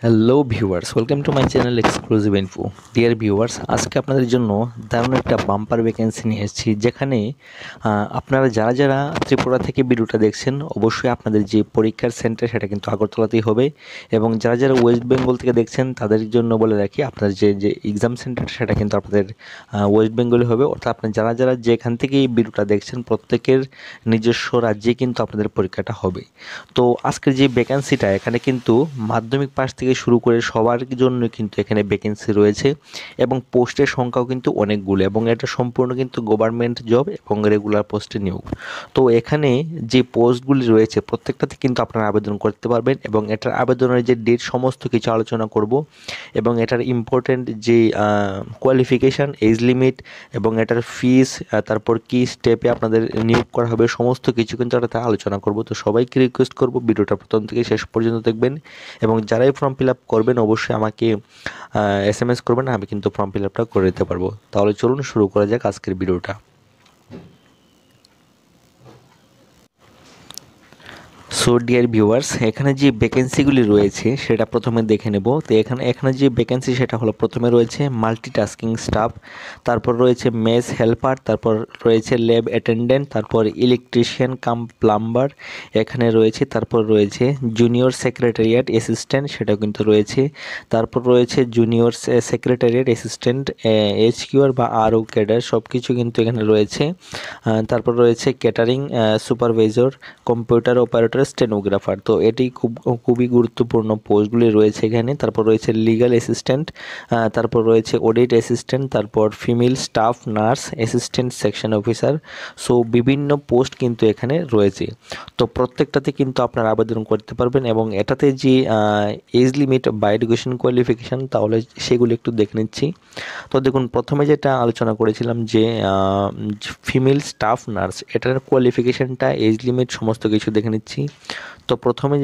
Hello viewers, welcome to my channel exclusive info. Dear viewers, আজকে আপনাদের জন্য দারুণ একটা বাম্পার ভ্যাকেন্সি নিয়ে এসেছি, যেখানে আপনারা যারা যারা ত্রিপুরা থেকে ভিডিওটা দেখছেন, অবশ্যই আপনাদের যে পরীক্ষার সেন্টার সেটা কিন্তু আগরতলাতেই হবে, এবং যারা যারা ওয়েস্ট বেঙ্গল থেকে দেখছেন তাদের জন্য বলে রাখি, আপনার যে যে এক্সাম সেন্টার সেটা কিন্তু আপনাদের ওয়েস্ট বেঙ্গলে হবে। অর্থাৎ আপনার যারা যারা যেখান থেকে এই ভিডিওটা দেখছেন প্রত্যেকের নিজস্ব রাজ্যে কিন্তু আপনাদের পরীক্ষাটা হবে। তো আজকের যে ভ্যাকেন্সিটা, এখানে কিন্তু মাধ্যমিক পাস থেকে শুরু করে সবার জন্য কিন্তু এখানে ভ্যাকেন্সি রয়েছে, এবং পোস্টের সংখ্যাও কিন্তু অনেকগুলো, এবং এটা সম্পূর্ণ কিন্তু গভর্নমেন্ট জব এবং রেগুলার পোস্টে নিয়োগ। তো এখানে যে পোস্টগুলি রয়েছে প্রত্যেকটাতে কিন্তু আপনারা আবেদন করতে পারবেন, এবং এটার আবেদনের যে ডেট সমস্ত কিছু আলোচনা করব, এবং এটার ইম্পর্টেন্ট যে কোয়ালিফিকেশান, এজ লিমিট, এবং এটার ফিস, তারপর কি স্টেপে আপনাদের নিয়োগ করা হবে, সমস্ত কিছু কিন্তু এটাতে আলোচনা করব। তো সবাইকে রিকোয়েস্ট করব ভিডিওটা প্রথম থেকে শেষ পর্যন্ত দেখবেন, এবং যারাই ফর্ম ফিল আপ করবেন অবশ্যই আমাকে SMS করবেন, আমি কিন্তু ফর্ম ফিল আপটা করে দিতে পারবো। তাহলে চলুন শুরু করা যাক আজকের ভিডিওটা। সো ডিয়ার ভিউয়ার্স, এখানে যে ভ্যাকেন্সিগুলি রয়েছে সেটা প্রথমে দেখে নেব। তো এখানে যে ভ্যাকেন্সি সেটা হলো, প্রথমে রয়েছে মাল্টিটাস্কিং স্টাফ, তারপর রয়েছে মেস হেল্পার, তারপর রয়েছে ল্যাব অ্যাটেন্ডেন্ট, তারপর ইলেকট্রিশিয়ান কাম প্লাম্বার এখানে রয়েছে, তারপর রয়েছে জুনিয়র সেক্রেটারিয়েট অ্যাসিস্ট্যান্ট, সেটাও কিন্তু রয়েছে, তারপর রয়েছে জুনিয়র সেক্রেটারিয়েট অ্যাসিস্ট্যান্ট HQR বা RO ক্যাডার, সব কিছু কিন্তু এখানে রয়েছে। তারপর রয়েছে catering supervisor, computer operator, stenographer. তো এটি খুবই গুরুত্বপূর্ণ পোস্টগুলি রয়েছে এখানে। তারপর রয়েছে লিগ্যাল অ্যাসিস্ট্যান্ট, তারপর রয়েছে অডিট অ্যাসিস্ট্যান্ট, তারপর female staff nurse, assistant section officer. So বিভিন্ন পোস্ট কিন্তু এখানে রয়েছে। তো প্রত্যেকটাতে কিন্তু আপনারা আবেদন করতে পারবেন, এবং এটাতে যে এজ লিমিট বা এডুকেশন কোয়ালিফিকেশান, তাহলে সেগুলো একটু দেখে নিচ্ছি। তো দেখুন, প্রথমে যেটা আলোচনা করেছিলাম যে ফিমেল স্টাফ নার্স, এটার কোয়ালিফিকেশানটা, এজ লিমিট সমস্ত কিছু দেখে নিচ্ছি। তো প্রথমে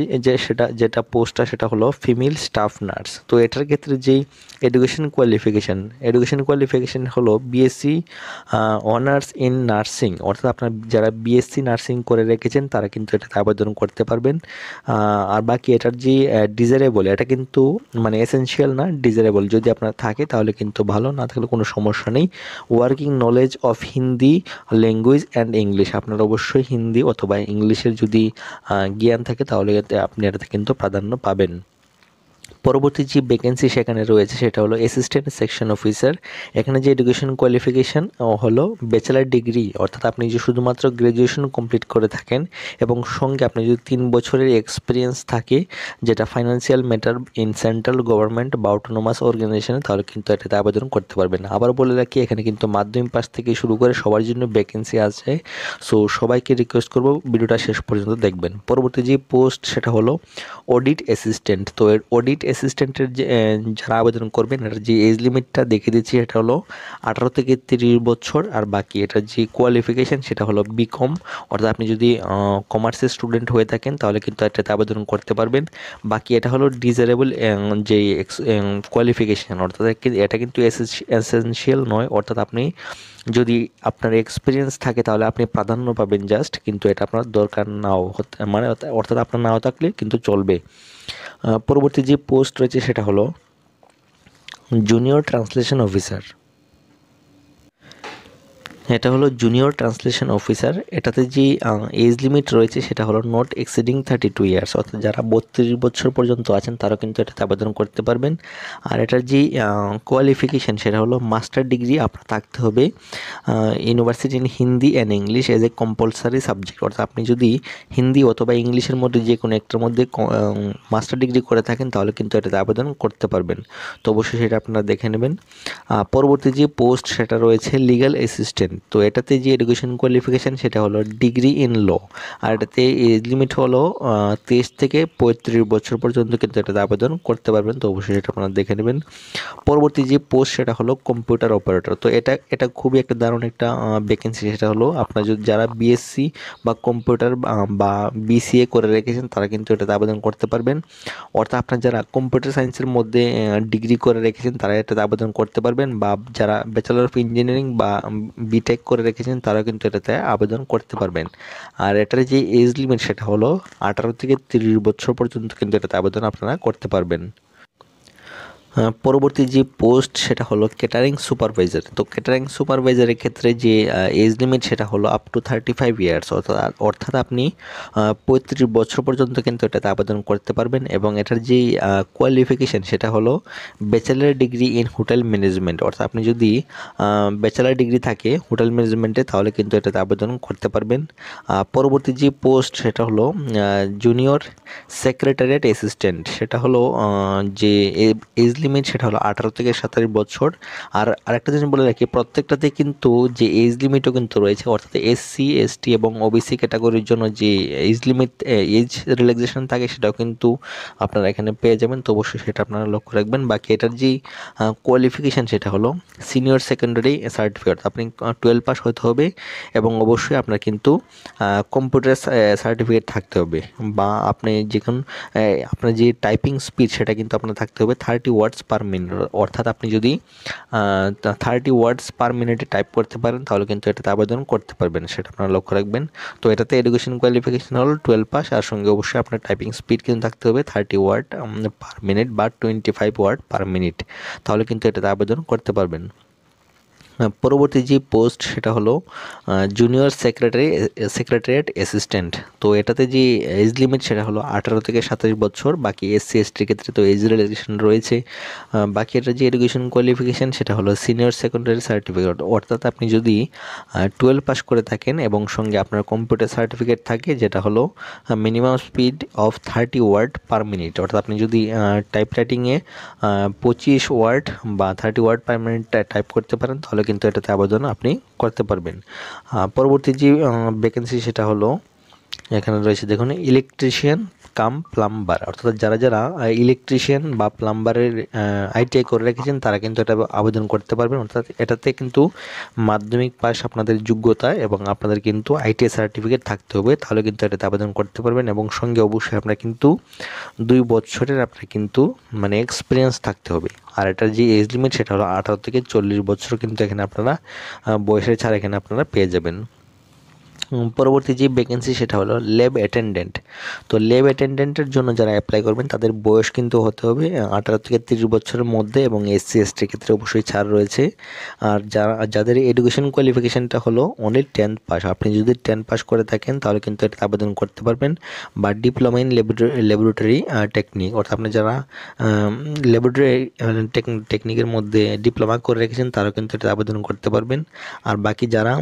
যেটা পোস্টটা সেটা হলো ফিমেল স্টাফ নার্স। তো এটার ক্ষেত্রে যেই এডুকেশন কোয়ালিফিকেশান হলো BSc অনার্স ইন নার্সিং। অর্থাৎ আপনার যারা BSc নার্সিং করে রেখেছেন তারা কিন্তু এটাতে আবেদন করতে পারবেন। আর বাকি এটার যে ডিজারেবল, এটা কিন্তু মানে এসেনশিয়াল না, ডিজারেবল যদি আপনার থাকে তাহলে কিন্তু ভালো, না থাকলে কোনো সমস্যা নেই। Working knowledge of Hindi language and English, আপনার অবশ্যই হিন্দি অথবা ইংলিশের যদি জ্ঞান থাকে তাহলে আপনি এটাতে কিন্তু প্রাধান্য পাবেন। পরবর্তী যে ভ্যাকেন্সি সেখানে রয়েছে সেটা হলো অ্যাসিস্ট্যান্ট সেকশন অফিসার। এখানে যে এডুকেশন কোয়ালিফিকেশান হলো ব্যাচেলার ডিগ্রি, অর্থাৎ আপনি যে শুধুমাত্র গ্র্যাজুয়েশন কমপ্লিট করে থাকেন, এবং সঙ্গে আপনি যদি 3 বছরের এক্সপিরিয়েন্স থাকে, যেটা financial matter in central government বা অটোনোমাস অর্গানাইজেশনে, তাহলে কিন্তু এটাতে আবেদন করতে পারবেন। আবার বলে রাখি, এখানে কিন্তু মাধ্যমিক পাস থেকে শুরু করে সবার জন্য ভ্যাকেন্সি আছে। সো সবাইকে রিকোয়েস্ট করব ভিডিওটা শেষ পর্যন্ত দেখবেন। পরবর্তী যে পোস্ট সেটা হলো অডিট অ্যাসিস্ট্যান্ট। তো এর অডিট অ্যাসিস্ট্যান্টের যে যারা আবেদন করবেন, এটার যে এজ লিমিটটা দেখে দিচ্ছি, এটা হলো 18 থেকে 30 বছর। আর বাকি এটার যে কোয়ালিফিকেশান সেটা হলো BCom, অর্থাৎ আপনি যদি কমার্সের স্টুডেন্ট হয়ে থাকেন তাহলে কিন্তু এটাতে আবেদন করতে পারবেন। বাকি এটা হলো ডিজারেবল যে কোয়ালিফিকেশান, অর্থাৎ এটা কিন্তু এসেনশিয়াল নয়, অর্থাৎ আপনি যদি আপনার এক্সপিরিয়েন্স থাকে তাহলে আপনি প্রাধান্য পাবেন জাস্ট, কিন্তু এটা আপনার দরকার নাও হতে, মানে অর্থাৎ আপনার নাও থাকলে কিন্তু চলবে। পরবর্তী যে পোস্ট রয়েছে সেটা হলো জুনিয়র ট্রান্সলেশন অফিসার। এটা হলো জুনিয়র ট্রান্সলেশন অফিসার। এটাতে যে এজ লিমিট রয়েছে সেটা হলো নট এক্সিডিং 32 ইয়ার্স, অর্থাৎ যারা 32 বছর পর্যন্ত আছেন তারা কিন্তু এটাতে আবেদন করতে পারবেন। আর এটার যে কোয়ালিফিকেশান সেটা হলো মাস্টার ডিগ্রি আপনার থাকতে হবে, university in Hindi and English as a compulsory subject. অর্থাৎ আপনি যদি হিন্দি অথবা ইংলিশের মধ্যে যে কোনো একটার মধ্যে মাস্টার ডিগ্রি করে থাকেন তাহলে কিন্তু এটাতে আবেদন করতে পারবেন। তো অবশ্যই সেটা আপনারা দেখে নেবেন। পরবর্তী যে পোস্ট সেটা রয়েছে লিগ্যাল অ্যাসিস্ট্যান্ট। তো এটাতে যে এডুকেশন কোয়ালিফিকেশান সেটা হলো ডিগ্রি ইন ল, আর এটাতে এজ লিমিট হলো 23 থেকে 35 বছর পর্যন্ত কিন্তু এটাতে আবেদন করতে পারবেন। তো অবশ্যই সেটা আপনারা দেখে নেবেন। পরবর্তী যে পোস্ট সেটা হলো কম্পিউটার অপারেটর। তো এটা খুবই একটা দারুণ একটা ভ্যাকেন্সি। সেটা হলো আপনার যদি যারা BSc বা কম্পিউটার বা BCA করে রেখেছেন তারা কিন্তু এটাতে আবেদন করতে পারবেন। অর্থাৎ আপনার যারা কম্পিউটার সায়েন্সের মধ্যে ডিগ্রি করে রেখেছেন তারা এটাতে আবেদন করতে পারবেন, বা যারা ব্যাচেলর অফ ইঞ্জিনিয়ারিং বা বিটেক করে রেখেছেন তারাও কিন্তু এটাতে আবেদন করতে পারবেন। আর এটার যে এজ লিমিট সেটা হলো 18 থেকে 30 বছর পর্যন্ত কিন্তু এটাতে আবেদন আপনারা করতে পারবেন। পরবর্তী যে পোস্ট সেটা হলো ক্যাটারিং সুপারভাইজার। তো ক্যাটারিং সুপারভাইজারের ক্ষেত্রে যে এজ লিমিট সেটা হলো আপ টু 35 ইয়ার্স, অর্থাৎ আপনি 35 বছর পর্যন্ত কিন্তু এটাতে আবেদন করতে পারবেন। এবং এটার যে কোয়ালিফিকেশান সেটা হলো bachelor degree in hotel management, অর্থাৎ আপনি যদি ব্যাচেলার ডিগ্রি থাকে হোটেল ম্যানেজমেন্টে তাহলে কিন্তু এটাতে আবেদন করতে পারবেন। পরবর্তী যে পোস্ট সেটা হলো জুনিয়র সেক্রেটারিয়েট অ্যাসিস্ট্যান্ট। সেটা হলো যে এজ লিমিট সেটা হলো 18 থেকে 27 বছর। আর আরেকটা জিনিস বলে রাখি, প্রত্যেকটাতে কিন্তু যে এজ লিমিটও কিন্তু রয়েছে, অর্থাৎ এসসি এসটি এবং ওবিসি ক্যাটাগরির জন্য যে এজ লিমিট এজ রিল্যাক্সেশন থাকে সেটাও কিন্তু আপনারা এখানে পেয়ে যাবেন। তো অবশ্যই সেটা আপনারা লক্ষ্য রাখবেন। বাকি এটার যে কোয়ালিফিকেশান সেটা হলো সিনিয়র সেকেন্ডারি সার্টিফিকেট, আপনি 12 পাস হতে হবে এবং অবশ্যই আপনার কিন্তু কম্পিউটার সার্টিফিকেট থাকতে হবে, বা আপনি যেখানে আপনার যে টাইপিং স্পিড সেটা কিন্তু আপনার থাকতে হবে 30 ওয়ার্ডস পার মিনিট, অর্থাৎ আপনি যদি 30 ওয়ার্ডস পার মিনিটে টাইপ করতে পারেন তাহলে কিন্তু এটাতে আবেদন করতে পারবেন, সেটা আপনারা লক্ষ্য রাখবেন। তো এটাতে এডুকেশন কোয়ালিফিকেশন হলো 12 পাস, আর সঙ্গে অবশ্যই আপনার টাইপিং স্পিড কিন্তু থাকতে হবে 30 ওয়ার্ড পার মিনিট বা 25 ওয়ার্ড পার মিনিট, তাহলে কিন্তু এটাতে আবেদন করতে পারবেন। পরবর্তী যে পোস্ট সেটা হলো জুনিয়র সেক্রেটারিয়েট অ্যাসিস্ট্যান্ট। তো এটাতে যে এজ লিমিট সেটা হলো 18 থেকে 27 বছর। বাকি এসসি এসটির ক্ষেত্রে তো এজ রিল্যাক্সেশন রয়েছে। বাকি এটার যে এডুকেশন কোয়ালিফিকেশান সেটা হলো সিনিয়র সেকেন্ডারি সার্টিফিকেট, অর্থাৎ আপনি যদি 12 পাস করে থাকেন এবং সঙ্গে আপনার কম্পিউটার সার্টিফিকেট থাকে যেটা হলো minimum speed of 30 word per minute, অর্থাৎ আপনি যদি টাইপ রাইটিংয়ে 25 ওয়ার্ড বা 30 ওয়ার্ড পার মিনিট টাইপ করতে পারেন তাহলে কিন্তু এটাতে আবেদন আপনি করতে পারবেন। পরবর্তী যে ভ্যাকেন্সি সেটা হলো এখানে রয়েছে দেখুন ইলেকট্রিশিয়ান কাম প্লাম্বার, অর্থাৎ যারা যারা ইলেকট্রিশিয়ান বা প্লাম্বারের আইটিআই করে রেখেছেন তারা কিন্তু এটা আবেদন করতে পারবেন। অর্থাৎ এটাতে কিন্তু মাধ্যমিক পাস আপনাদের যোগ্যতা এবং আপনাদের কিন্তু আইটিআই সার্টিফিকেট থাকতে হবে, তাহলে কিন্তু এটাতে আবেদন করতে পারবেন। এবং সঙ্গে অবশ্যই আপনার কিন্তু 2 বছরের আপনার কিন্তু মানে এক্সপিরিয়েন্স থাকতে হবে। আর এটার যে এজ লিমিট সেটা হলো 18 থেকে 40 বছর কিন্তু এখানে আপনারা বয়সের ছাড় এখানে আপনারা পেয়ে যাবেন। পরবর্তী যে ভ্যাকেন্সি সেটা হলো ল্যাব অ্যাটেন্ডেন্ট। তো ল্যাব অ্যাটেন্ডেন্টের জন্য যারা অ্যাপ্লাই করবেন তাদের বয়স কিন্তু হতে হবে 18 থেকে 30 বছরের মধ্যে, এবং এসসি এসটির ক্ষেত্রে অবশ্যই ছাড় রয়েছে। আর যাদের এডুকেশন কোয়ালিফিকেশানটা হলো অনলি 10th পাস, আপনি যদি 10 পাস করে থাকেন তাহলে কিন্তু এটা আবেদন করতে পারবেন, বা ডিপ্লোমা ইন ল্যাবরেটরি টেকনিক, অর্থাৎ আপনি যারা ল্যাবরেটরি টেকনিকের মধ্যে ডিপ্লোমা করে রেখেছেন তারাও কিন্তু এটা আবেদন করতে পারবেন। আর বাকি যারা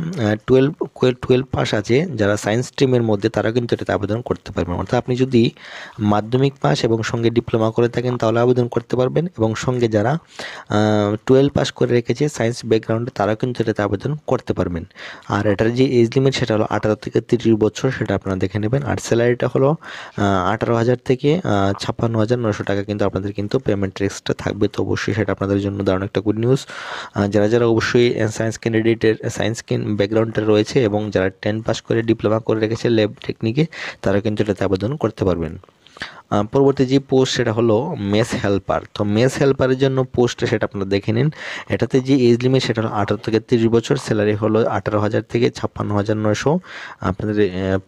12 পাস আছে যারা সায়েন্স স্ট্রিমের মধ্যে তারা কিন্তু এটাতে আবেদন করতে পারবেন, অর্থাৎ আপনি যদি মাধ্যমিক পাস এবং সঙ্গে ডিপ্লোমা করে থাকেন তাহলে আবেদন করতে পারবেন, এবং সঙ্গে যারা 12 পাস করে রেখেছে সায়েন্স ব্যাকগ্রাউন্ডে তারাও কিন্তু এটাতে আবেদন করতে পারবেন। আর এটার যে এজ লিমিট সেটা হলো 18 থেকে 30 বছর, সেটা আপনারা দেখে নেবেন। আর স্যালারিটা হলো 18,000 থেকে 56,900 টাকা কিন্তু আপনাদের কিন্তু পেমেন্ট এক্সট্রা থাকবে। তো অবশ্যই সেটা আপনাদের জন্য দারুণ একটা গুড নিউজ। যারা যারা অবশ্যই সায়েন্স ক্যান্ডিডেটের সায়েন্স ব্যাকগ্রাউন্ডে রয়েছে এবং যারা 10 পাস করে ডিপ্লোমা করে রেখেছে ল্যাব টেকনিকে তারা কিন্তু এটাতে আবেদন করতে পারবেন। পরবর্তী যে পোস্ট সেটা হলো মেস হেল্পার। তো মেস হেল্পারের জন্য পোস্টটা সেটা আপনারা দেখে নিন। এটাতে যে এজ লিমিট সেটা হলো 18 থেকে 30 বছর, স্যালারি হলো 18,000 থেকে 56,900 আপনাদের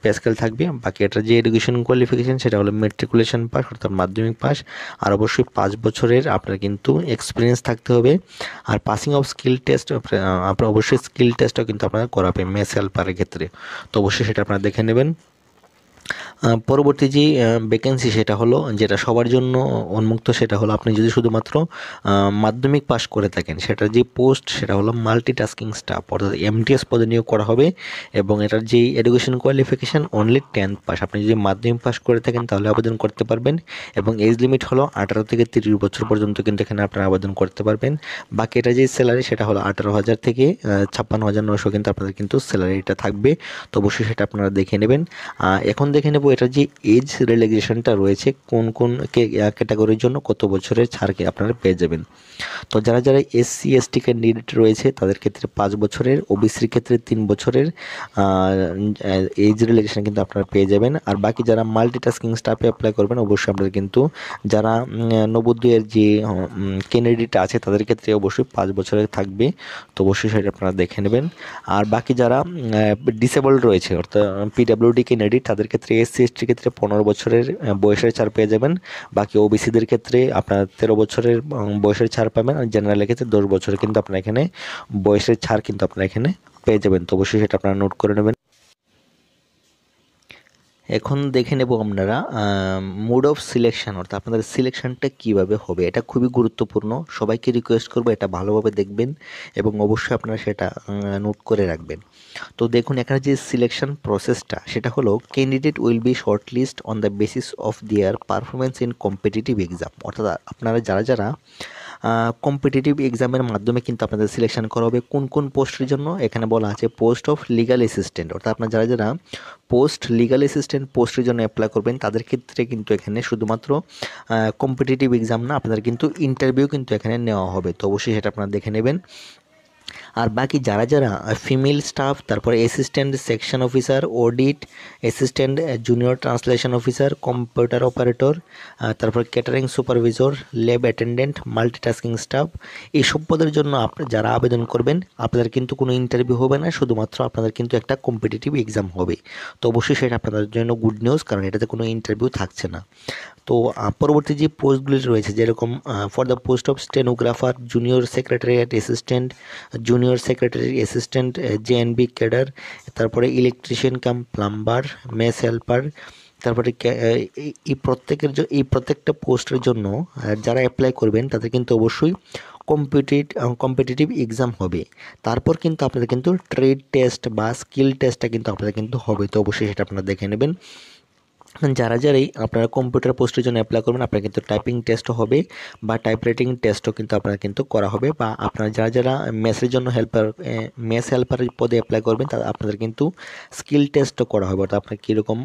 পে স্কেল থাকবে। বাকি এটার যে এডুকেশন কোয়ালিফিকেশান সেটা হলো মেট্রিকুলেশন পাস, অর্থাৎ মাধ্যমিক পাস, আর অবশ্যই 5 বছরের আপনার কিন্তু এক্সপিরিয়েন্স থাকতে হবে। আর পাসিং অফ স্কিল টেস্ট আপনার অবশ্যই স্কিল টেস্টও কিন্তু আপনারা করাবে মেস হেল্পারের ক্ষেত্রে। তো অবশ্যই সেটা আপনারা দেখে নেবেন। পরবর্তী যে ভ্যাকেন্সি সেটা হলো যেটা সবার জন্য উন্মুক্ত, সেটা হলো আপনি যদি শুধুমাত্র মাধ্যমিক পাস করে থাকেন, সেটার যে পোস্ট সেটা হলো মাল্টিটাস্কিং স্টাফ, অর্থাৎ এমটিএস পদে নিয়োগ করা হবে। এবং এটার যে education qualification only 10th pass, আপনি যদি মাধ্যমিক পাস করে থাকেন তাহলে আবেদন করতে পারবেন। এবং এজ লিমিট হলো 18 থেকে 30 বছর পর্যন্ত কিন্তু এখানে আপনারা আবেদন করতে পারবেন। বাকি এটা যে স্যালারি সেটা হলো 18,000 থেকে 56,900 কিন্তু আপনাদের কিন্তু স্যালারিটা থাকবে। তো অবশ্যই সেটা আপনারা দেখে নেবেন। এখন দেখে নেব এটার যে এজ রিল্যাক্সেশনটা রয়েছে, কোন কোন ক্যাটাগরির জন্য কত বছরের ছাড়কে আপনারা পেয়ে যাবেন। তো যারা যারা এসসি এসটি ক্যান্ডিডেট রয়েছে তাদের ক্ষেত্রে 5 বছরের, ওবিসির ক্ষেত্রে 3 বছরের এজ রিল্যাক্সেশন কিন্তু আপনারা পেয়ে যাবেন। আর বাকি যারা মাল্টিটাস্কিং স্টাফে অ্যাপ্লাই করবেন অবশ্যই আপনাদের কিন্তু যারা নবোদয়ের যে ক্যান্ডিডেট আছে তাদের ক্ষেত্রে অবশ্যই 5 বছরের থাকবে, তো অবশ্যই সেটা আপনারা দেখে নেবেন। আর বাকি যারা ডিসেবলড রয়েছে অর্থাৎ পিডাব্লিউডি ক্যান্ডিডেট তাদের ক্ষেত্রে এসসি এসটির ক্ষেত্রে 15 বছরের বয়সের ছাড় পেয়ে যাবেন। বাকি ওবিসিদের ক্ষেত্রে আপনার 13 বছরের বয়সের ছাড় পাবেন। আর জেনারেলের ক্ষেত্রে 10 বছরের কিন্তু আপনারা এখানে বয়সের ছাড় কিন্তু আপনারা এখানে পেয়ে যাবেন, তো অবশ্যই সেটা আপনারা নোট করে নেবেন। এখন দেখে নেব আপনারা মোড অফ সিলেকশন অর্থাৎ আপনাদের সিলেকশনটা কিভাবে হবে। এটা খুবই গুরুত্বপূর্ণ, সবাইকে রিকোয়েস্ট করবো এটা ভালোভাবে দেখবেন এবং অবশ্যই আপনারা সেটা নোট করে রাখবেন। তো দেখুন এখানে যে সিলেকশন প্রসেসটা সেটা হলো candidate will be shortlist on the basis of their performance in competitive exam, অর্থাৎ আপনারা যারা যারা কম্পিটিটিভ এক্সামের মাধ্যমে কিন্তু আপনাদের সিলেকশন করা হবে কোন কোন পোস্টের জন্য। এখানে বলা আছে পোস্ট অফ লিগাল অ্যাসিস্ট্যান্ট, অর্থাৎ আপনারা যারা যারা পোস্ট লিগাল অ্যাসিস্ট্যান্ট পোস্টের জন্য অ্যাপ্লাই করবেন তাদের ক্ষেত্রে কিন্তু এখানে শুধুমাত্র কম্পিটিটিভ এক্সাম না, আপনাদের কিন্তু ইন্টারভিউ কিন্তু এখানে নেওয়া হবে, তো অবশ্যই সেটা আপনারা দেখে নেবেন। আর বাকি যারা যারা ফিমেল স্টাফ, তারপরে assistant section officer, audit assistant, junior translation officer, computer operator, তারপর catering supervisor, lab attendant, multitasking staff, এইসব পদের জন্য যারা আবেদন করবেন আপনাদের কিন্তু কোনো ইন্টারভিউ হবে না, শুধুমাত্র আপনাদের কিন্তু একটা কম্পিটিটিভ এক্সাম হবে, তো অবশ্যই সেটা আপনাদের জন্য গুড নিউজ, কারণ এটাতে কোনো ইন্টারভিউ থাকছে না। তো পরবর্তী যে পোস্টগুলি রয়েছে যেরকম for the post of stenographer, junior secretariat assistant, junior secretary assistant, JNV cadre, তারপরে electrician cum plumber, mess helper, তারপরে এই প্রত্যেকটা পোস্টের জন্য যারা অ্যাপ্লাই করবেন তাদের কিন্তু অবশ্যই কম্পিটিটিভ এক্সাম হবে। তারপর কিন্তু আপনাদের কিন্তু ট্রেড টেস্ট বা স্কিল টেস্টটা কিন্তু আপনাদের কিন্তু হবে, তো অবশ্যই সেটা আপনারা দেখে নেবেন। যারা যারাই আপনারা কম্পিউটার পোস্টের জন্য অ্যাপ্লাই করবেন আপনারা কিন্তু টাইপিং টেস্টও হবে বা টাইপরাইটিং টেস্টও কিন্তু আপনারা কিন্তু করা হবে, বা আপনারা যারা যারা মেসের জন্য মেস হেল্পারের পদে অ্যাপ্লাই করবেন তা আপনাদের কিন্তু স্কিল টেস্টও করা হবে, অর্থাৎ আপনার কীরকম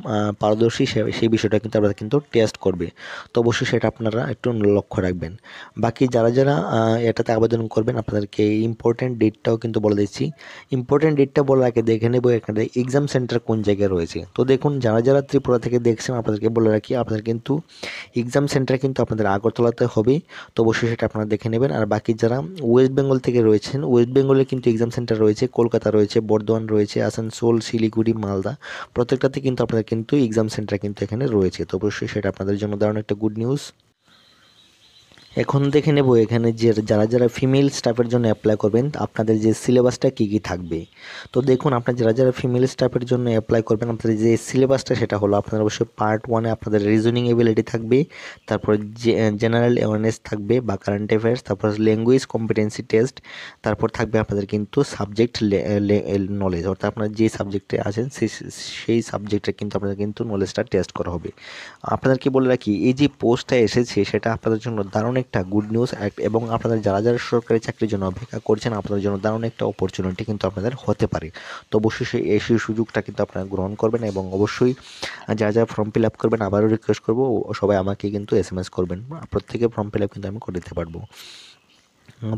পারদর্শী সেই বিষয়টা কিন্তু আপনারা কিন্তু টেস্ট করবে, তো অবশ্যই সেটা আপনারা একটু লক্ষ্য রাখবেন। বাকি যারা যারা এটাতে আবেদন করবেন আপনাদেরকে ইম্পর্টেন্ট ডেটটাও কিন্তু বলে দিচ্ছি। ইম্পর্টেন্ট ডেটটা বলার আগে দেখে নেব এখানে এক্সাম সেন্টার কোন জায়গায় রয়েছে। তো দেখুন যারা যারা ত্রিপুরা থেকে দেখছেন আপনাদেরকে বলে রাখি আপনাদের কিন্তু এক্সাম সেন্টার কিন্তু আপনাদের আগরতলাতে হবে, তো অবশ্যই সেটা আপনারা দেখে নেবেন। আর বাকি যারা ওয়েস্ট বেঙ্গল থেকে রয়েছেন ওয়েস্ট বেঙ্গলে কিন্তু এক্সাম সেন্টার রয়েছে, কলকাতা রয়েছে, বর্ধমান রয়েছে, আসানসোল, শিলিগুড়ি, মালদা, প্রত্যেকটাতে কিন্তু আপনাদের কিন্তু এক্সাম সেন্টার কিন্তু এখানে রয়েছে, তো অবশ্যই সেটা আপনাদের জন্য দারুণ একটা গুড নিউজ। এখন দেখে নেব এখানে যে যারা যারা ফিমেল স্টাফের জন্য অ্যাপ্লাই করবেন আপনাদের যে সিলেবাসটা কী কী থাকবে। তো দেখুন আপনার যারা যারা ফিমেল স্টাফের জন্য অ্যাপ্লাই করবেন আপনাদের যে সিলেবাসটা সেটা হলো আপনাদের অবশ্যই পার্ট 1-এ আপনাদের রিজনিং এবিলিটি থাকবে, তারপর জেনারেল অ্যাওয়ারনেস থাকবে বা কারেন্ট অ্যাফেয়ার্স, তারপর ল্যাঙ্গুয়েজ কম্পিটেন্সি টেস্ট, তারপর থাকবে আপনাদের কিন্তু সাবজেক্ট নলেজ, অর্থাৎ আপনারা যে সাবজেক্টে আছেন সেই সাবজেক্টে কিন্তু আপনাদের কিন্তু নলেজটা টেস্ট করা হবে। আপনাদেরকে বলে রাখি এই যে পোস্টটা এসেছে সেটা আপনাদের জন্য দারুণ একটা গুড নিউজ, এবং আপনাদের যারা যারা সরকারি চাকরির জন্য অপেক্ষা করছেন আপনাদের জন্য দারুণ একটা অপরচুনিটি কিন্তু আপনাদের হতে পারে, তো অবশ্যই সেই সুযোগটা কিন্তু আপনারা গ্রহণ করবেন এবং অবশ্যই যারা যারা ফর্ম ফিল আপ করবেন আবারও রিকোয়েস্ট করবো সবাই আমাকে কিন্তু SMS করবেন, প্রত্যেকে ফর্ম ফিল আপ কিন্তু আমি করে দিতে পারবো।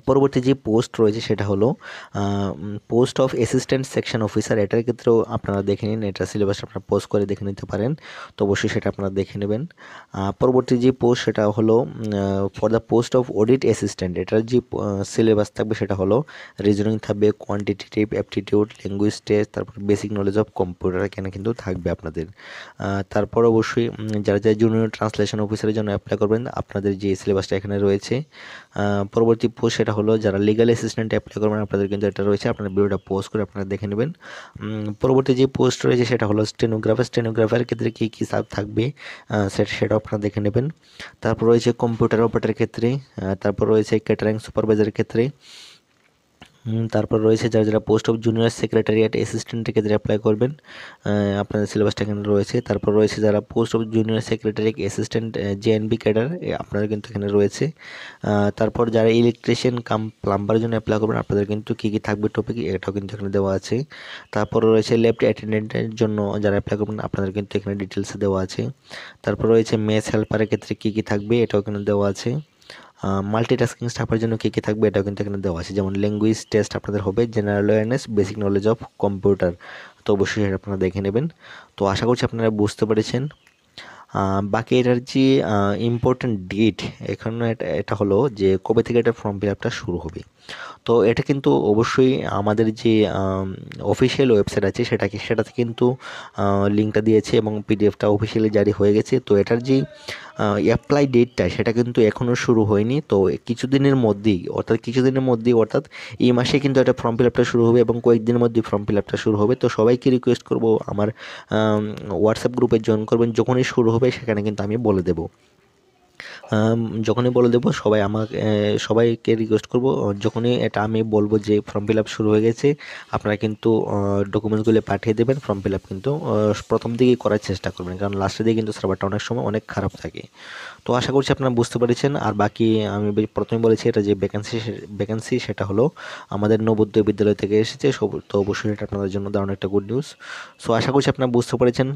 পরবর্তী যে পোস্ট রয়েছে সেটা হলো post of assistant section officer, এটার ক্ষেত্রেও আপনারা দেখে নিন, এটা সিলেবাস আপনারা পোস্ট করে দেখে নিতে পারেন, তো অবশ্যই সেটা আপনারা দেখে নেবেন। পরবর্তী যে পোস্ট সেটা হলো for the post of audit assistant, এটার যে সিলেবাস থাকবে সেটা হলো রিজনিং থাকবে, কোয়ান্টিটেটিভ অ্যাপটিটিউড, ল্যাঙ্গুয়েজ টেস্ট, তারপর বেসিক নলেজ অফ কম্পিউটার এখানে কিন্তু থাকবে আপনাদের। তারপর অবশ্যই যারা যারা জুনিয়র ট্রান্সলেশন অফিসারের জন্য অ্যাপ্লাই করবেন আপনাদের যে সিলেবাসটা এখানে রয়েছে। পরবর্তী পোস্ট সেটা হলো যারা লিগাল অ্যাসিস্ট্যান্ট অ্যাপ্লাই করবেন আপনাদের কিন্তু এটা রয়েছে, আপনারা ভিডিওটা পোস্ট করে আপনারা দেখে নেবেন। পরবর্তী যে পোস্ট রয়েছে সেটা হলো স্টেনোগ্রাফারের ক্ষেত্রে কী কী সাব থাকবে সেটাও আপনারা দেখে নেবেন। তারপর রয়েছে কম্পিউটার অপারেটরের ক্ষেত্রে, তারপর রয়েছে ক্যাটারিং সুপারভাইজারের ক্ষেত্রে, তারপর রয়েছে যারা পোস্ট অফ জুনিয়র সেক্রেটারিয়েট অ্যাসিস্ট্যান্টের ক্ষেত্রে অ্যাপ্লাই করবেন, আপনাদের সিলেবাসটা এখানে রয়েছে। তারপর রয়েছে যারা post of junior secretary assistant JNV cadre, আপনাদের কিন্তু এখানে রয়েছে। তারপর যারা ইলেকট্রিশিয়ান কাম প্লাম্বারের জন্য অ্যাপ্লাই করবেন, আপনাদের কিন্তু কী কী থাকবে টপিক, এটাও কিন্তু এখানে দেওয়া আছে। তারপর রয়েছে লেফট অ্যাটেন্ডেন্টের জন্য যারা অ্যাপ্লাই করবেন, আপনাদের কিন্তু এখানে ডিটেলসে দেওয়া আছে। তারপর রয়েছে মেস হেল্পারের ক্ষেত্রে কী কী থাকবে, এটাও এখানে দেওয়া আছে। মাল্টিটাস্কিং স্টাফের জন্য কী কী থাকবে, এটাও কিন্তু এখানে দেওয়া আছে। যেমন ল্যাঙ্গুয়েজ টেস্ট আপনাদের হবে, general awareness, basic knowledge of computer, তো অবশ্যই সেটা আপনারা দেখে নেবেন। তো আশা করছি আপনারা বুঝতে পেরেছেন। বাকি এটার যে ইম্পর্ট্যান্ট ডেট এখানে এটা হলো যে কবে থেকে এটা ফর্ম ফিল আপটা শুরু হবে। তো এটা কিন্তু অবশ্যই আমাদের যে অফিসিয়াল ওয়েবসাইট আছে সেটাতে কিন্তু লিঙ্কটা দিয়েছে এবং পিডিএফটা অফিসিয়ালি জারি হয়ে গেছে। তো এটার যে অ্যাপ্লাই ডেটটা সেটা কিন্তু এখনও শুরু হয়নি। তো কিছুদিনের মধ্যেই অর্থাৎ এই মাসে কিন্তু একটা ফর্ম ফিল আপটা শুরু হবে এবং কয়েকদিনের মধ্যেই ফর্ম ফিল আপটা শুরু হবে। তো সবাইকে রিকোয়েস্ট করব আমার হোয়াটসঅ্যাপ গ্রুপে জয়েন করবেন, যখনই শুরু হবে সেখানে কিন্তু আমি বলে দেবো। যখনই বলে দেবো সবাইকে রিকোয়েস্ট করব, যখনই এটা আমি বলবো যে ফর্ম ফিল আপ শুরু হয়ে গেছে, আপনারা কিন্তু ডকুমেন্টসগুলো পাঠিয়ে দেবেন। ফর্ম ফিল আপ কিন্তু প্রথম দিকেই করার চেষ্টা করবেন, কারণ লাস্টের দিকে কিন্তু সার্ভারটা অনেক সময় অনেক খারাপ থাকে। তো আশা করছি আপনারা বুঝতে পেরেছেন। আর বাকি আমি প্রথমে বলেছি এটা যে ভ্যাকেন্সি সেটা হলো আমাদের নবোদয় বিদ্যালয় থেকে এসেছে। তো অবশ্যই এটা আপনাদের জন্য দারুণ একটা গুড নিউজ। সো আশা করছি আপনারা বুঝতে পেরেছেন।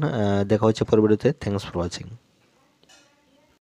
দেখা হচ্ছে পরবর্তীতে। Thanks for watching.